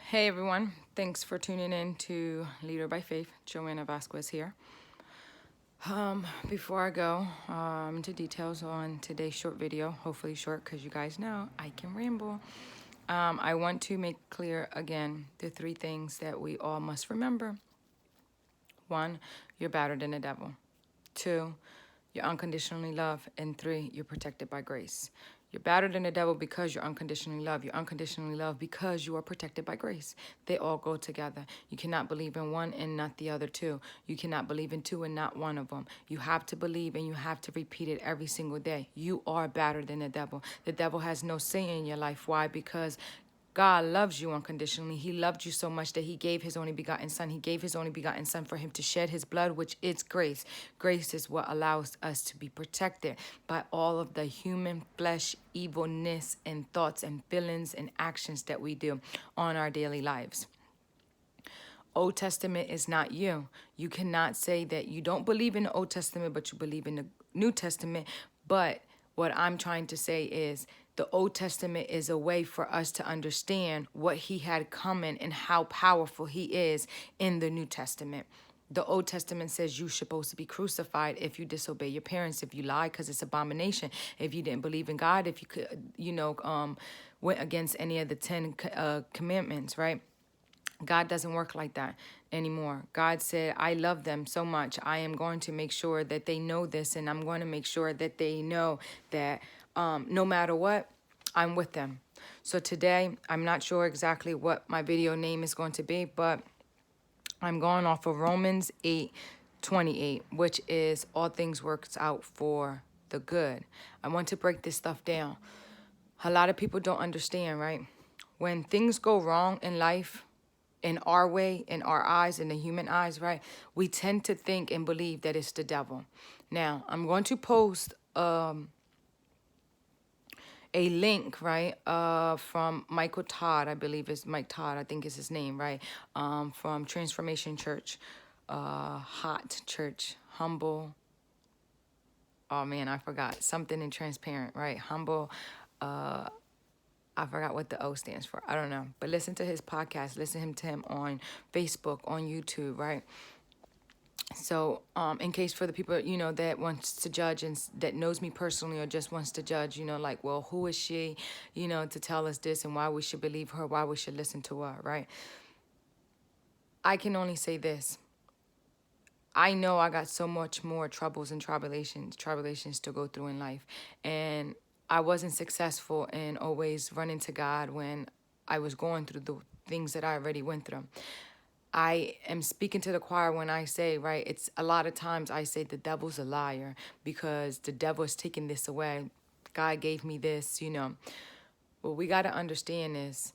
Hey everyone, thanks for tuning in to Leader by Faith. Joanna Vasquez here. Before I go into details on today's short video, hopefully short because you guys know I can ramble. I want to make clear again the three things that we all must remember. One, you're better than the devil. Two, you're unconditionally loved. And three, you're protected by grace. You're better than the devil because you're unconditionally loved. You're unconditionally loved because you are protected by grace. They all go together. You cannot believe in one and not the other two. You cannot believe in two and not one of them. You have to believe and you have to repeat it every single day. You are better than the devil. The devil has no say in your life. Why? Because God loves you unconditionally. He loved you so much that he gave his only begotten son. He gave his only begotten son for him to shed his blood, which is grace. Grace is what allows us to be protected by all of the human flesh, evilness, and thoughts and feelings and actions that we do on our daily lives. Old Testament is not you. You cannot say that you don't believe in the Old Testament, but you believe in the New Testament. But what I'm trying to say is the Old Testament is a way for us to understand what he had coming and how powerful he is in the New Testament. The Old Testament says you're supposed to be crucified if you disobey your parents, if you lie because it's abomination, if you didn't believe in God, if you could, went against any of the 10 commandments, right? God doesn't work like that anymore. God said, I love them so much. I am going to make sure that they know this, and I'm going to make sure that they know that no matter what, I'm with them. So today, I'm not sure exactly what my video name is going to be, but I'm going off of Romans 8:28, which is all things works out for the good. I want to break this stuff down. A lot of people don't understand, right? When things go wrong in life, in our way, in our eyes, in the human eyes, right? We tend to think and believe that it's the devil. Now, I'm going to post a link, right, from Michael Todd, I believe is Mike Todd, I think is his name, right, from Transformation Church, Hot Church, Humble, oh man, I forgot, something in Transparent, right, Humble, I forgot what the O stands for, I don't know, but listen to his podcast, listen to him on Facebook, on YouTube, right. So, in case for the people, that wants to judge and that knows me personally or just wants to judge, like, well, who is she, to tell us this and why we should believe her, why we should listen to her, right? I can only say this. I know I got so much more troubles and tribulations to go through in life. And I wasn't successful in always running to God when I was going through the things that I already went through. I am speaking to the choir when I say, right, it's a lot of times I say the devil's a liar because the devil is taking this away. God gave me this, What we got to understand is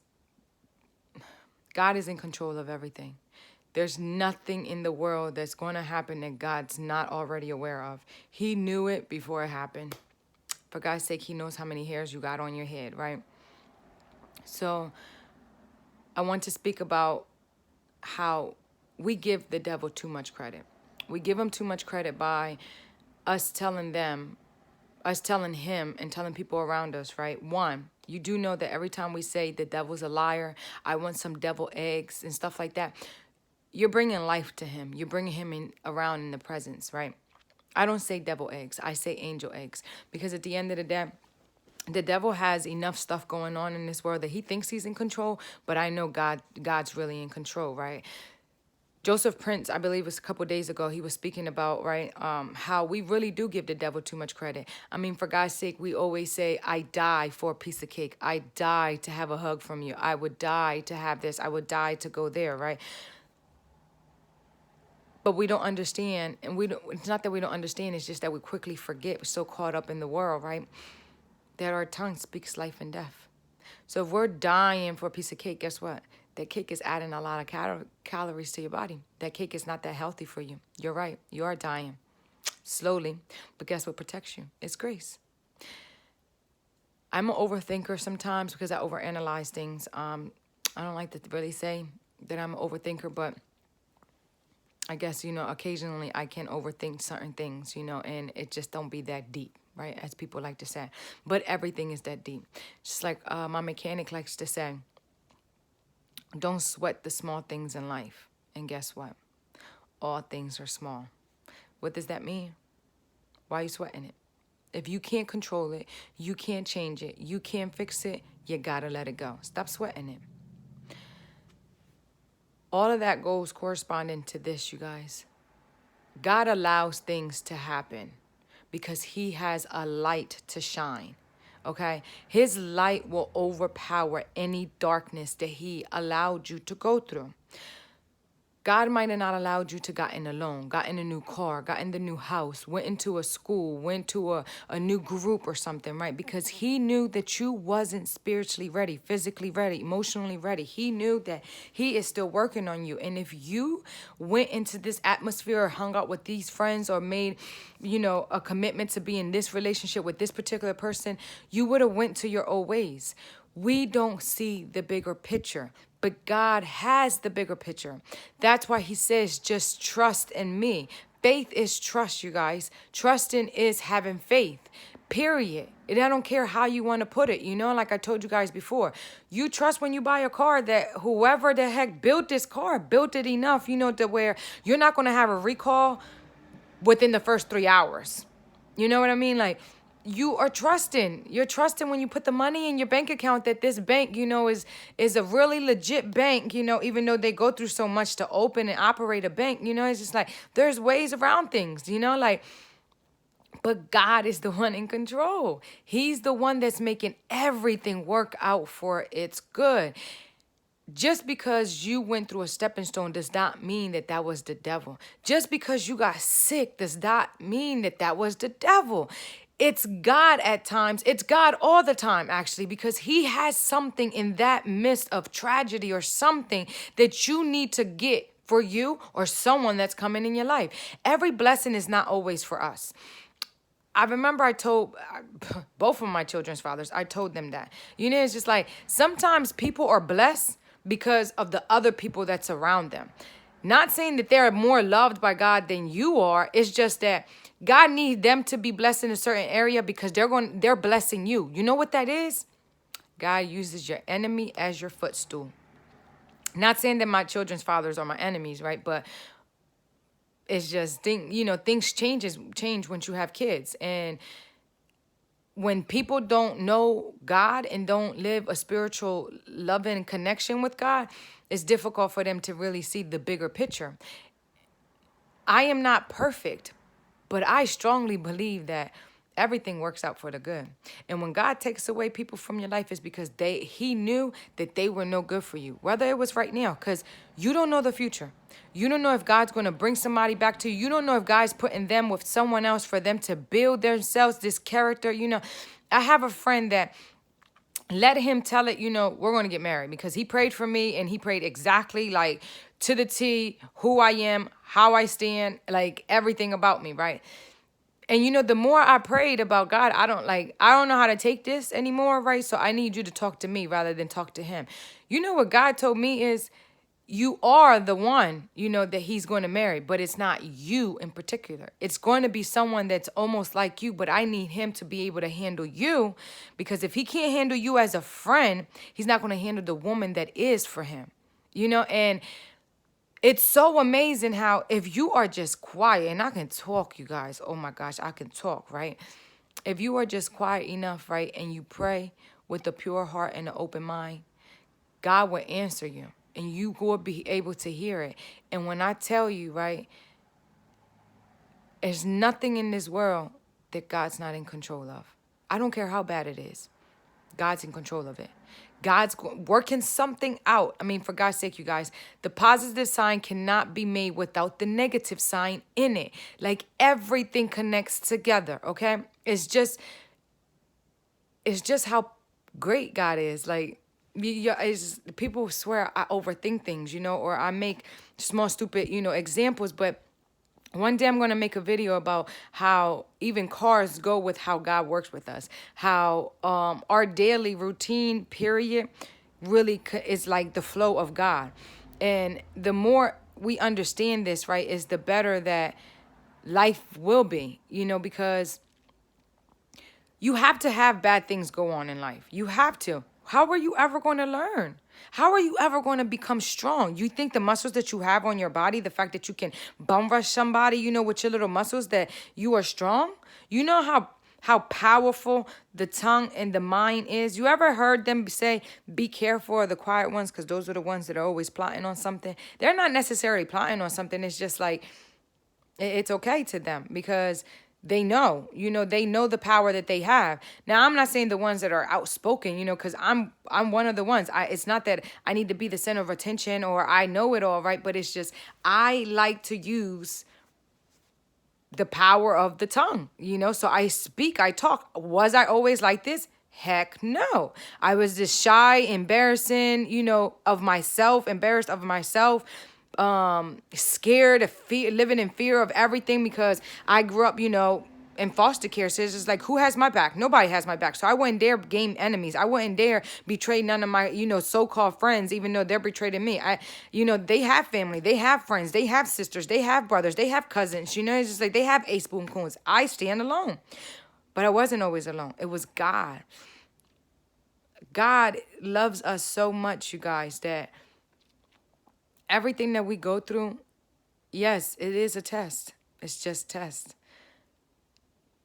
God is in control of everything. There's nothing in the world that's going to happen that God's not already aware of. He knew it before it happened. For God's sake, he knows how many hairs you got on your head, right? So I want to speak about how we give the devil too much credit. We give him too much credit by us telling him and telling people around us, right? One, you do know that every time we say the devil's a liar, I want some devil eggs and stuff like that, you're bringing life to him. You're bringing him around in the presence, right? I don't say devil eggs. I say angel eggs. Because at the end of the day, the devil has enough stuff going on in this world that he thinks he's in control, but I know God's really in control, right? Joseph Prince, I believe it was a couple of days ago, he was speaking about, right, how we really do give the devil too much credit. I mean, for God's sake, we always say, I die for a piece of cake. I die to have a hug from you. I would die to have this. I would die to go there, right? But we don't understand, and it's not that we don't understand, it's just that we quickly forget. We're so caught up in the world, right? That our tongue speaks life and death. So if we're dying for a piece of cake, guess what? That cake is adding a lot of calories to your body. That cake is not that healthy for you. You're right. You are dying slowly. But guess what protects you? It's grace. I'm an overthinker sometimes because I overanalyze things. I don't like to really say that I'm an overthinker, but I guess, occasionally I can overthink certain things, and it just don't be that deep, right? As people like to say. But everything is that deep. Just like my mechanic likes to say, Don't sweat the small things in life. And guess what? All things are small. What does that mean? Why are you sweating it? If you can't control it, you can't change it, you can't fix it, you gotta let it go. Stop sweating it. All of that goes corresponding to this, you guys. God allows things to happen because he has a light to shine. Okay? His light will overpower any darkness that he allowed you to go through. God might have not allowed you to got in a loan, got in a new car, got in the new house, went into a school, went to a new group or something, right? Because he knew that you wasn't spiritually ready, physically ready, emotionally ready. He knew that he is still working on you. And if you went into this atmosphere or hung out with these friends or made, a commitment to be in this relationship with this particular person, you would have went to your old ways. We don't see the bigger picture, but God has the bigger picture. That's why he says, just trust in me. Faith is trust, you guys. Trusting is having faith, period. And I don't care how you want to put it. Like I told you guys before, you trust when you buy a car that whoever the heck built this car built it enough, to where you're not going to have a recall within the first 3 hours. You know what I mean? Like, you're trusting when you put the money in your bank account that this bank, is a really legit bank, even though they go through so much to open and operate a bank, it's just like, there's ways around things, but God is the one in control. He's the one that's making everything work out for its good. Just because you went through a stepping stone does not mean that that was the devil. Just because you got sick does not mean that that was the devil. It's God at times. It's God all the time, actually, because he has something in that midst of tragedy or something that you need to get for you or someone that's coming in your life. Every blessing is not always for us. I remember I told both of my children's fathers, I told them that. It's just like sometimes people are blessed because of the other people that's around them. Not saying that they're more loved by God than you are. It's just that God needs them to be blessed in a certain area because they're blessing you. You know what that is? God uses your enemy as your footstool. Not saying that my children's fathers are my enemies, right? But it's just things change once you have kids. And when people don't know God and don't live a spiritual loving connection with God, it's difficult for them to really see the bigger picture. I am not perfect, but I strongly believe that everything works out for the good. And when God takes away people from your life, it's because he knew that they were no good for you. Whether it was right now, because you don't know the future. You don't know if God's going to bring somebody back to you. You don't know if God's putting them with someone else for them to build themselves, this character. I have a friend that let him tell it, we're going to get married because he prayed for me and he prayed exactly like to the T, who I am, how I stand, like everything about me, right? And the more I prayed about God, I don't know how to take this anymore, right? So I need you to talk to me rather than talk to him. What God told me is you are the one, that he's going to marry, but it's not you in particular. It's going to be someone that's almost like you, but I need him to be able to handle you because if he can't handle you as a friend, he's not going to handle the woman that is for him, and it's so amazing how if you are just quiet, and I can talk, you guys, oh my gosh, I can talk, right? If you are just quiet enough, right, and you pray with a pure heart and an open mind, God will answer you, and you will be able to hear it. And when I tell you, right, there's nothing in this world that God's not in control of. I don't care how bad it is. God's in control of it. God's working something out. I mean, for God's sake, you guys, the positive sign cannot be made without the negative sign in it. Like everything connects together, okay? It's just how great God is. Like, people swear I overthink things, or I make small, stupid, examples, but one day I'm going to make a video about how even cars go with how God works with us. How our daily routine, period, really is like the flow of God. And the more we understand this, right, is the better that life will be, because you have to have bad things go on in life. You have to. How are you ever going to learn? How are you ever going to become strong? You think the muscles that you have on your body, the fact that you can bum rush somebody, with your little muscles, that you are strong? You know how powerful the tongue and the mind is. You ever heard them say, be careful of the quiet ones, because those are the ones that are always plotting on something? They're not necessarily plotting on something. It's just like, it's okay to them because they know the power that they have. Now, I'm not saying the ones that are outspoken, because I'm one of the ones. It's not that I need to be the center of attention or I know it all, right? But it's just, I like to use the power of the tongue, so I speak, I talk. Was I always like this? Heck no. I was just shy, embarrassing, embarrassed of myself, scared of fear, living in fear of everything, because I grew up, in foster care. So it's just like, who has my back? Nobody has my back. So I wouldn't dare gain enemies. I wouldn't dare betray none of my, so-called friends, even though they're betraying me. They have family, they have friends, they have sisters, they have brothers, they have cousins, it's just like they have ace boom coons. I stand alone. But I wasn't always alone. It was God. God loves us so much, you guys, that everything that we go through, yes, it is a test. It's just test.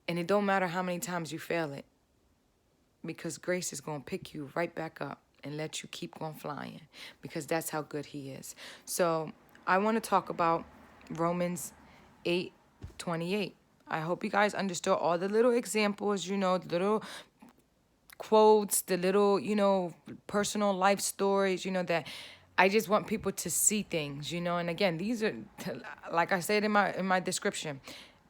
And it don't matter how many times you fail it, because grace is going to pick you right back up and let you keep on flying, because that's how good he is. So I want to talk about Romans 8:28. I hope you guys understood all the little examples, the little quotes, the little, personal life stories, that I just want people to see things, and again, these are, like I said in my description,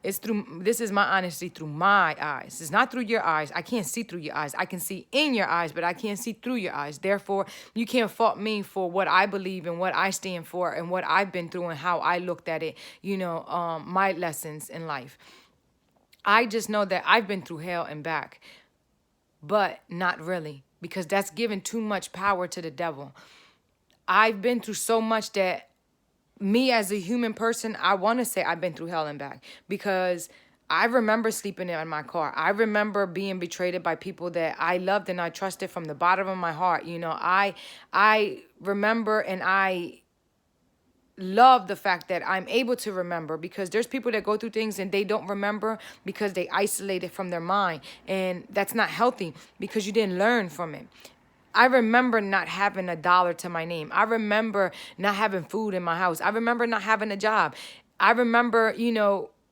this is my honesty through my eyes. It's not through your eyes. I can't see through your eyes. I can see in your eyes, but I can't see through your eyes. Therefore, you can't fault me for what I believe and what I stand for and what I've been through and how I looked at it, my lessons in life. I just know that I've been through hell and back, but not really, because that's given too much power to the devil. I've been through so much that me as a human person, I want to say I've been through hell and back, because I remember sleeping in my car. I remember being betrayed by people that I loved and I trusted from the bottom of my heart. I remember, and I love the fact that I'm able to remember, because there's people that go through things and they don't remember because they isolate it from their mind. And that's not healthy, because you didn't learn from it. I remember not having $1 to my name. I remember not having food in my house. I remember not having a job. I remember,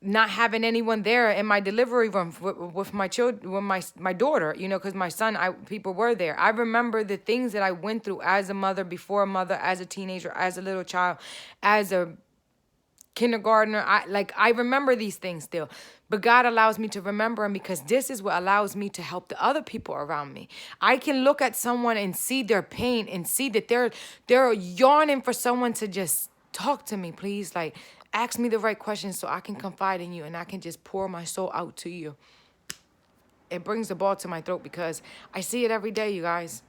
not having anyone there in my delivery room with my children, with my daughter, because my son, people were there. I remember the things that I went through as a mother, before a mother, as a teenager, as a little child, as a kindergartner. I remember these things still, but God allows me to remember them, because this is what allows me to help the other people around me. I can look at someone and see their pain and see that they're yearning for someone to just talk to me, please. Like, ask me the right questions so I can confide in you and I can just pour my soul out to you. It brings the ball to my throat, because I see it every day, you guys.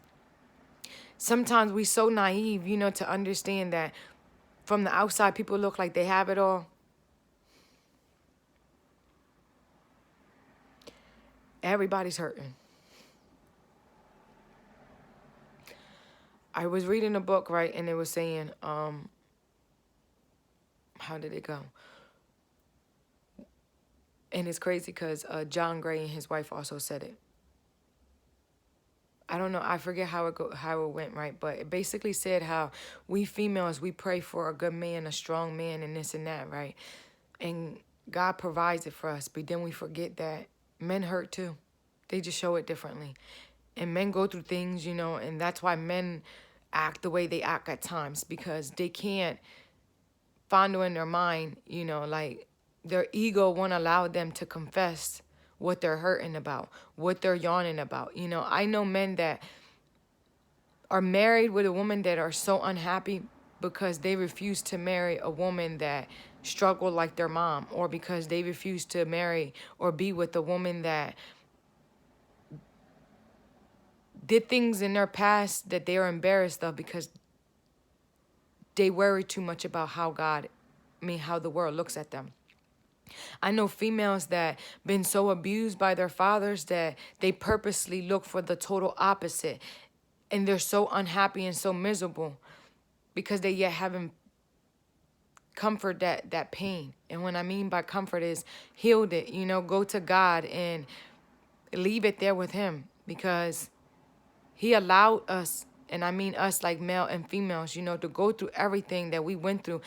Sometimes we so naive, to understand that from the outside, people look like they have it all. Everybody's hurting. I was reading a book, right, and it was saying, how did it go? And it's crazy because John Gray and his wife also said it. I don't know, I forget how it went, right? But it basically said how we females, we pray for a good man, a strong man, and this and that, right? And God provides it for us, but then we forget that men hurt too. They just show it differently. And men go through things, and that's why men act the way they act at times, because they can't fondle in their mind, like their ego won't allow them to confess what they're hurting about, what they're yawning about. I know men that are married with a woman that are so unhappy because they refuse to marry a woman that struggled like their mom, or because they refuse to marry or be with a woman that did things in their past that they are embarrassed of, because they worry too much about how the world looks at them. I know females that been so abused by their fathers that they purposely look for the total opposite. and they're so unhappy and so miserable because they yet haven't comfort that pain. And what I mean by comfort is healed it, go to God and leave it there with him, because he allowed us, and I mean us like male and females, to go through everything that we went through,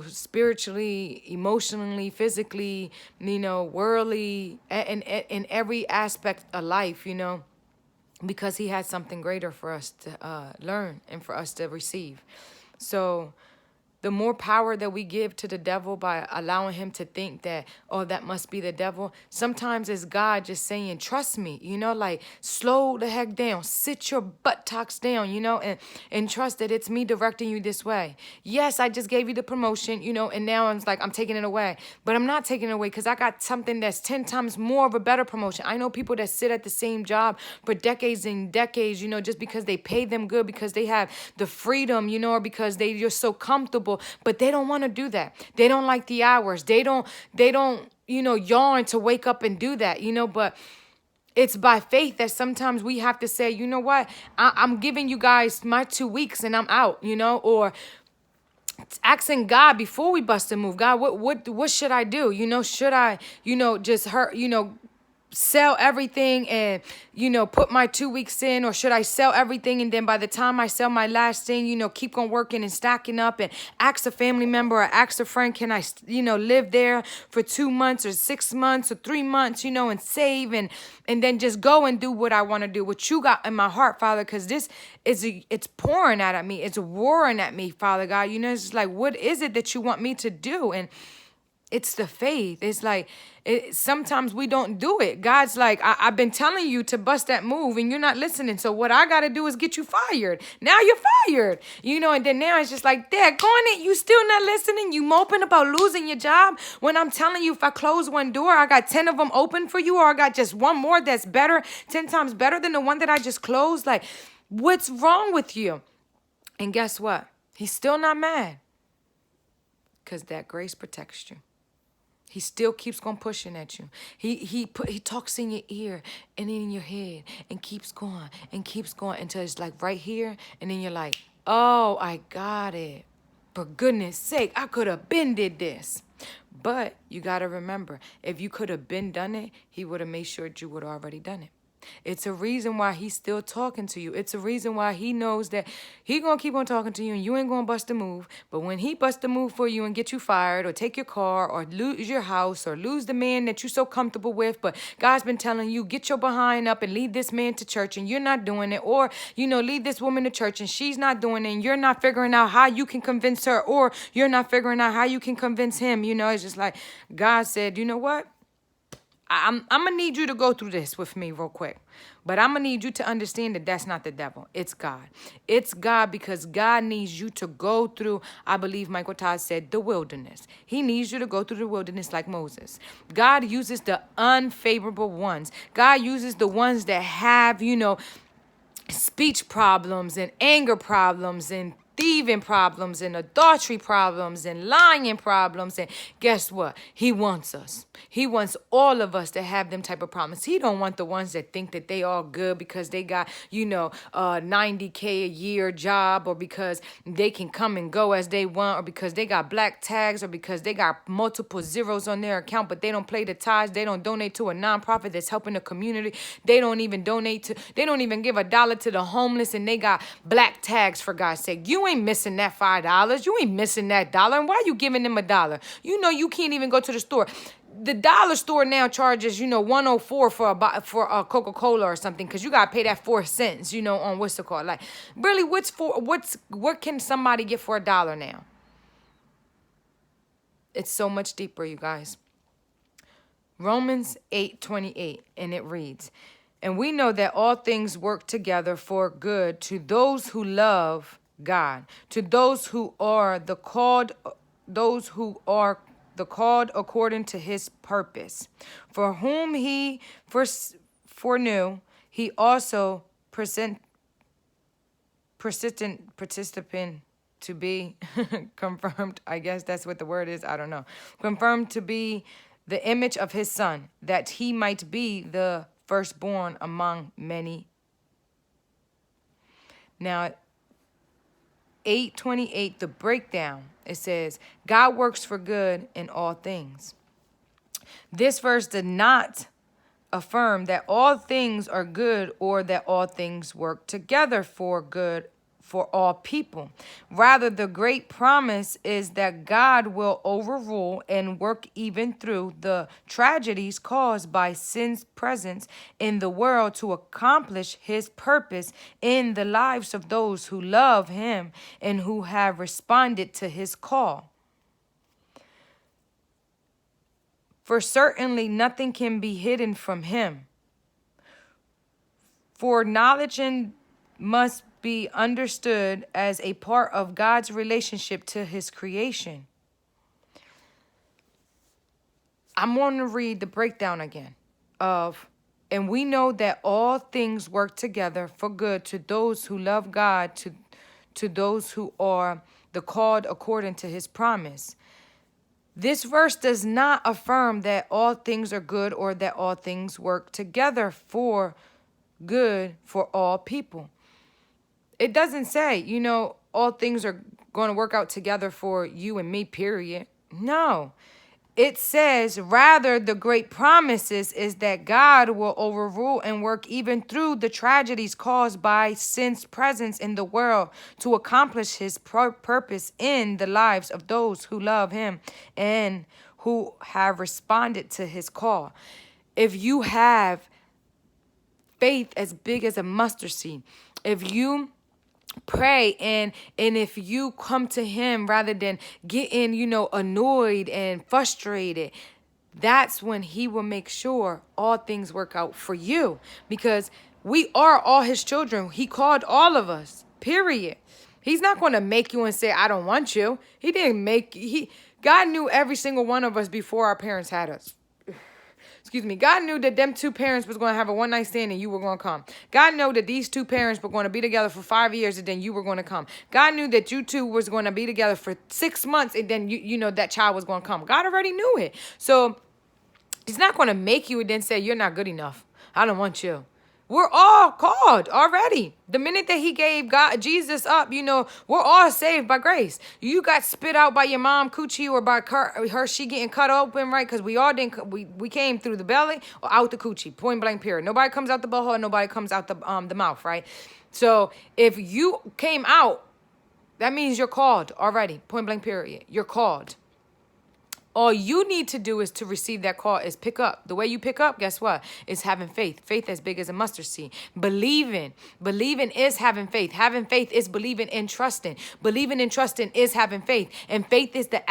spiritually, emotionally, physically, worldly, and in every aspect of life, because he had something greater for us to learn and for us to receive. So the more power that we give to the devil by allowing him to think that, oh, that must be the devil, sometimes it's God just saying, trust me, like slow the heck down, sit your buttocks down, and trust that it's me directing you this way. Yes, I just gave you the promotion, and now I'm like, I'm taking it away. But I'm not taking it away, because I got something that's 10 times more of a better promotion. I know people that sit at the same job for decades and decades, just because they pay them good, because they have the freedom, or because they're so comfortable. But they don't want to do that. They don't like the hours. They don't, yawn to wake up and do that, but it's by faith that sometimes we have to say, you know what, I'm giving you guys my 2 weeks and I'm out, or asking God before we bust a move. God, what should I do? Should I, just hurt, sell everything and, put my 2 weeks in, or should I sell everything and then by the time I sell my last thing, keep on working and stacking up and ask a family member or ask a friend, can I, live there for 2 months or 6 months or 3 months, and save and then just go and do what I want to do, what you got in my heart, Father, because this it's pouring out at me. It's roaring at me, Father God. It's just like, what is it that you want me to do? And it's the faith. It's like, sometimes we don't do it. God's like, I've been telling you to bust that move and you're not listening. So what I got to do is get you fired. Now you're fired. And then now it's just like, daggone it, you still not listening. You moping about losing your job when I'm telling you, if I close one door, I got 10 of them open for you, or I got just one more that's better, 10 times better than the one that I just closed. Like, what's wrong with you? And guess what? He's still not mad, because that grace protects you. He still keeps going pushing at you. He talks in your ear and in your head and keeps going until it's like right here. And then you're like, oh, I got it. For goodness sake, I could have been did this. But you got to remember, if you could have been done it, he would have made sure that you would have already done it. It's a reason why he's still talking to you. It's a reason why he knows that he gonna keep on talking to you and you ain't gonna bust a move. But when he busts a move for you and get you fired or take your car or lose your house or lose the man that you're so comfortable with, but God's been telling you, get your behind up and lead this man to church and you're not doing it, or, lead this woman to church and she's not doing it and you're not figuring out how you can convince her, or you're not figuring out how you can convince him. It's just like God said, you know what? I'm going to need you to go through this with me real quick. But I'm going to need you to understand that that's not the devil. It's God. It's God, because God needs you to go through, I believe Michael Todd said, the wilderness. He needs you to go through the wilderness like Moses. God uses the unfavorable ones. God uses the ones that have, speech problems and anger problems and thieving problems and adultery problems and lying problems. And guess what? He wants us. He wants all of us to have them type of problems. He don't want the ones that think that they all good because they got, a 90K a year job, or because they can come and go as they want, or because they got black tags, or because they got multiple zeros on their account, but they don't pay the tithes. They don't donate to a nonprofit that's helping the community. They don't even they don't even give $1 to the homeless, and they got black tags, for God's sake. You ain't missing that $5. You ain't missing that dollar. And why you giving them $1? You can't even go to the store. The dollar store now charges, 104 for a Coca-Cola or something, because you got to pay that 4 cents, on what's it called. Like, really, what can somebody get for $1 now? It's so much deeper, you guys. Romans 8:28, and it reads, and we know that all things work together for good to those who love God, to those who are the called according to his purpose. For whom he first foreknew, he also participant to be confirmed. I guess that's what the word is. I don't know. Confirmed to be the image of his son, that he might be the firstborn among many. Now, 8:28, the breakdown, it says, God works for good in all things. This verse did not affirm that all things are good or that all things work together for good for all people. Rather, the great promise is that God will overrule and work even through the tragedies caused by sin's presence in the world to accomplish his purpose in the lives of those who love him and who have responded to his call. For certainly nothing can be hidden from him. For knowledge must be understood as a part of God's relationship to his creation. I'm going to read the breakdown again of, and we know that all things work together for good to those who love God, to those who are the called according to his promise. This verse does not affirm that all things are good or that all things work together for good for all people. It doesn't say, all things are going to work out together for you and me, period. No. It says, rather, the great promises is that God will overrule and work even through the tragedies caused by sin's presence in the world to accomplish his purpose in the lives of those who love him and who have responded to his call. If you have faith as big as a mustard seed, if you pray and if you come to him rather than getting annoyed and frustrated, that's when he will make sure all things work out for you, because we are all his children. He called all of us, period. He's not going to make you and say, I don't want you. He didn't make God knew every single one of us before our parents had us. Excuse me. God knew that them two parents was going to have a one-night stand and you were going to come. God knew that these two parents were going to be together for 5 years and then you were going to come. God knew that you two was going to be together for 6 months and then that child was going to come. God already knew it. So he's not going to make you and then say, you're not good enough. I don't want you. We're all called already. The minute that he gave Jesus up, we're all saved by grace. You got spit out by your mom coochie or by her she getting cut open, right? Because we all didn't. We came through the belly or out the coochie. Point blank period. Nobody comes out the butthole. Nobody comes out the mouth, right? So if you came out, that means you're called already. Point blank period. You're called. All you need to do is to receive that call is pick up. The way you pick up, guess what? Is having faith. Faith as big as a mustard seed. Believing. Believing is having faith. Having faith is believing and trusting. Believing and trusting is having faith. And faith is the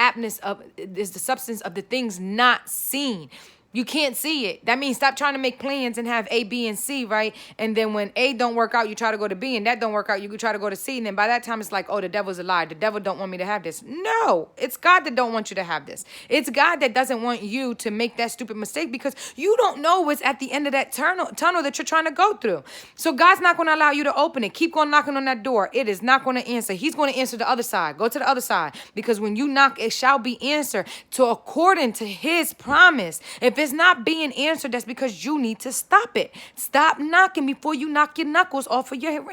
substance of the things not seen. You can't see it. That means stop trying to make plans and have A, B, and C, right? And then when A don't work out, you try to go to B, and that don't work out, you could try to go to C. And then by that time, it's like, oh, the devil's a lie. The devil don't want me to have this. No, it's God that don't want you to have this. It's God that doesn't want you to make that stupid mistake because you don't know what's at the end of that tunnel that you're trying to go through. So God's not going to allow you to open it. Keep going knocking on that door. It is not going to answer. He's going to answer the other side. Go to the other side, because when you knock, it shall be answered according to his promise. If it's not being answered, that's because you need to stop it. Stop knocking before you knock your knuckles off of your hand.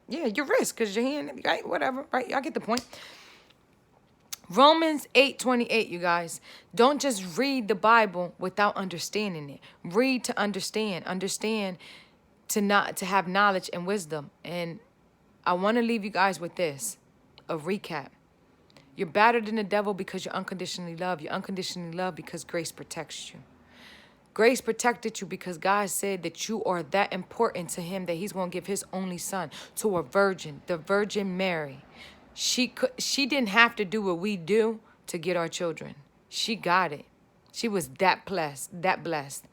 Yeah, your wrist, because your hand, right? Whatever, right? I get the point. Romans 8:28, you guys. Don't just read the Bible without understanding it. Read to understand. Understand to have knowledge and wisdom. And I want to leave you guys with this, a recap. You're better than the devil because you're unconditionally loved. You're unconditionally loved because grace protects you. Grace protected you because God said that you are that important to him that he's going to give his only son to a virgin, the Virgin Mary. She didn't have to do what we do to get our children. She got it. She was that blessed.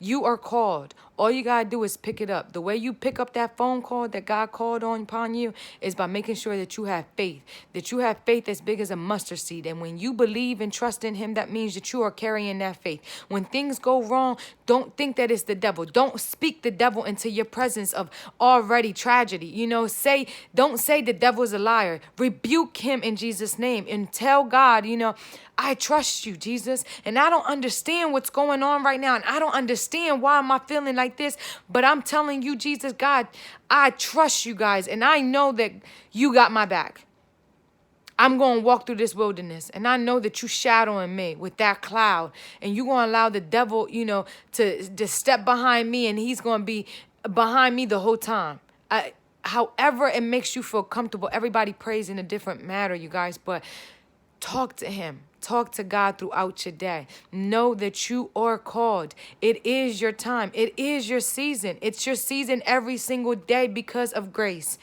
You are called. All you got to do is pick it up. The way you pick up that phone call that God called upon you is by making sure that you have faith. That you have faith as big as a mustard seed. And when you believe and trust in him, that means that you are carrying that faith. When things go wrong, don't think that it's the devil. Don't speak the devil into your presence of already tragedy. Don't say the devil's a liar. Rebuke him in Jesus' name and tell God, I trust you, Jesus. And I don't understand what's going on right now. And I don't understand why am I feeling like like this. But I'm telling you, Jesus, God, I trust you guys. And I know that you got my back. I'm going to walk through this wilderness, and I know that you shadowing me with that cloud, and you're going to allow the devil, to step behind me, and he's going to be behind me the whole time. However it makes you feel comfortable. Everybody prays in a different manner, you guys, but talk to him. Talk to God throughout your day. Know that you are called. It is your time. It is your season. It's your season every single day because of grace.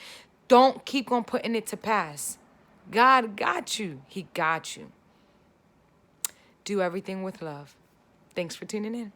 Don't keep on putting it to pass. God got you. He got you. Do everything with love. Thanks for tuning in.